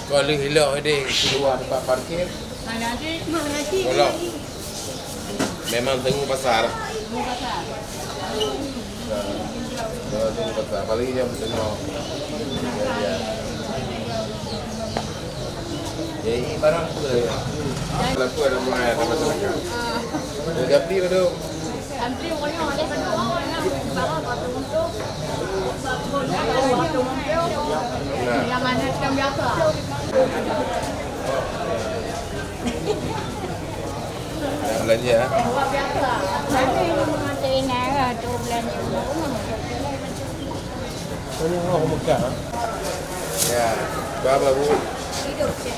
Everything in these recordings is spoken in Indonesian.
Kalau hilang ada keluar tempat parkir. Kalau memang tengok pasar. Tengok pasar. Paling jam tengok. Jadi barang apa ya? Kalau aku ada mulai ada masyarakat. Dah beli ke tu? Antri pokoknya ada berdua orang barang batu untuk yang mana yang biasa. Belanja. Luar biasa. Tapi mengajar nak tu belanja rumah. Banyak orang Mekah. Ya, berapa bu? Hidup je.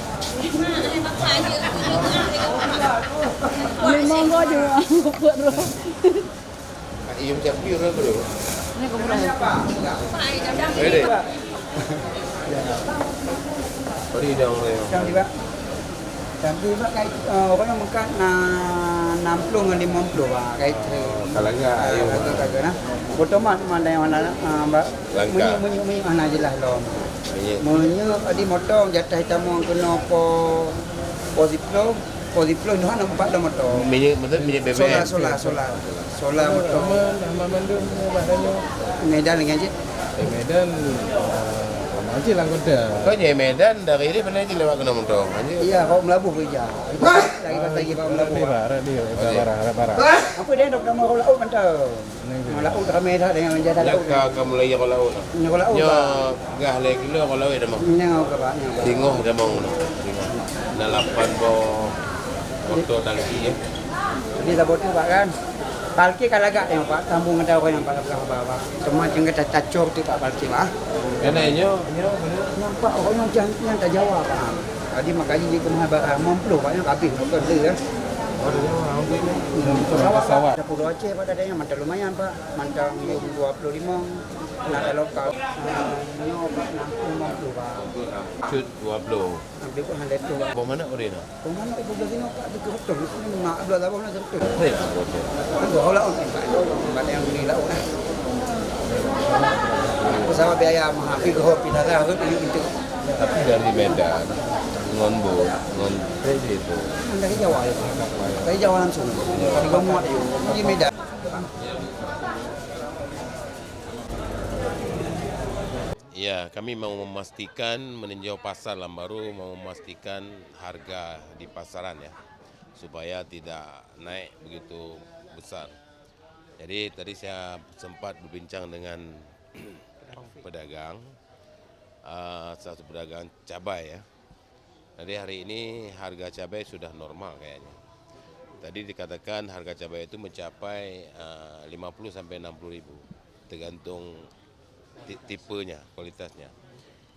Memang kau juga buat roh. Ia macam biru ke tu? Ni kau berapa? Ada. Beri dong leo. Yang juga. Dan juga kayak orang makan 60 dengan 50 bah kayak Kalau enggak ayo. kagak nah. Otomat mana yang mana mbak Langka. munyi mana jelas lo. Minyak. Munyi adi motong jatah hitam kena posiplo no nampak dah motong. Minyak betul minyak BBM. Solar motong. Nama Bandung badannya Medan dengan je. Medan aja lah kota. Kau nyai Medan dari ini pernah je lewat kena montong. Anjir. Iya, kau melabuh kerja. Lagi lagi kau melabuh. Ini barat dia, barat. Apa dia dok nama kau laut mantau. Laut ramai dah dengan menjadi laut. Jaka kamu lagi kau laut. Kau laut. Nya gah lagi kilo kau laut dah mau. Nyang ke pak. Tingoh dah mau. Dalapan bo motor tangki ya. Jadi dah botu pak kan. Palki kalagak yang pak, sambung dengan orang yang pak bawah. Cuma tinggal cacor tu pak palki pak. Kena nyo Nampak orang yang tak jawab pak. Tadi makanya dia kena barang memplu pak yang habis betul tu ya. Pesawat. Ada Pulau Aceh pada ada yang mantap lumayan pak. Mantap 25. Ada lokal. Nyo pak 60 pak. cut 20. Nanti pun ada tu pak. Bawa mana orang nak? Kemana tu belah sini pak? Di kereta ni mak belah apa nak kereta. Hei, bocor. Dua laut ni pak. Pak yang beli laut lah. Pesawat biaya mahal. Pergi ke hopi dah tu itu. Tapi dari Medan, ngonbo, ngon itu. Dari Jawa ya. Dari Jawa langsung. Dari Gomuat itu. Di Medan. Ya, kami mau memastikan meninjau pasar Lambaru, mau memastikan harga di pasaran ya, supaya tidak naik begitu besar. Jadi tadi saya sempat berbincang dengan pedagang, satu pedagang cabai ya. Jadi hari ini harga cabai sudah normal kayaknya. Tadi dikatakan harga cabai itu mencapai 50 sampai 60 ribu, tergantung tipenya, kualitasnya.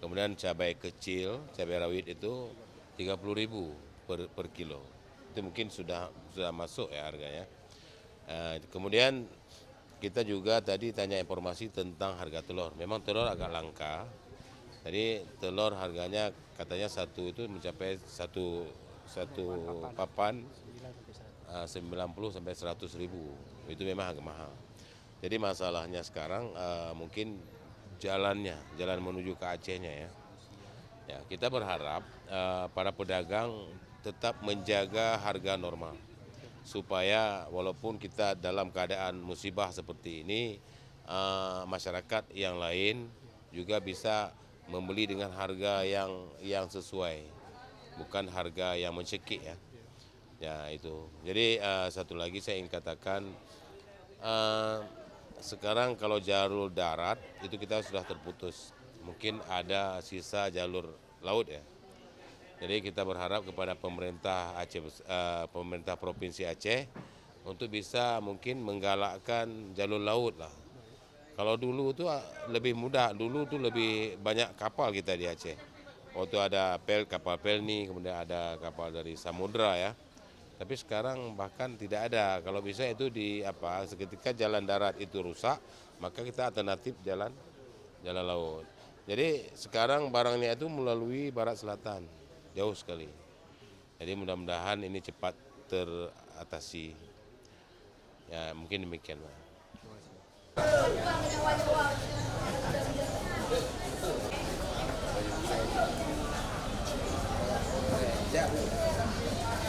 Kemudian cabai kecil, cabai rawit itu 30.000 per kilo. Itu mungkin sudah masuk ya harganya. Kemudian kita juga tadi tanya informasi tentang harga telur. Memang telur agak langka. Jadi telur harganya katanya satu itu mencapai satu papan 90 sampai 100 ribu. Itu memang agak mahal. Jadi masalahnya sekarang mungkin jalan menuju ke Acehnya ya. Ya, kita berharap para pedagang tetap menjaga harga normal supaya walaupun kita dalam keadaan musibah seperti ini, masyarakat yang lain juga bisa membeli dengan harga yang sesuai, bukan harga yang mencekik ya. Ya itu. Jadi satu lagi saya ingin katakan. Sekarang kalau jalur darat itu kita sudah terputus, mungkin ada sisa jalur laut ya. Jadi kita berharap kepada pemerintah Aceh, pemerintah provinsi Aceh untuk bisa mungkin menggalakkan jalur laut lah. Kalau dulu itu lebih mudah, dulu itu lebih banyak kapal kita di Aceh. Waktu ada kapal Pelni, kemudian ada kapal dari Samudra ya. Tapi sekarang bahkan tidak ada. Kalau bisa itu seketika jalan darat itu rusak, maka kita alternatif jalan laut. Jadi sekarang barangnya itu melalui barat selatan, jauh sekali. Jadi mudah-mudahan ini cepat teratasi. Ya mungkin demikian.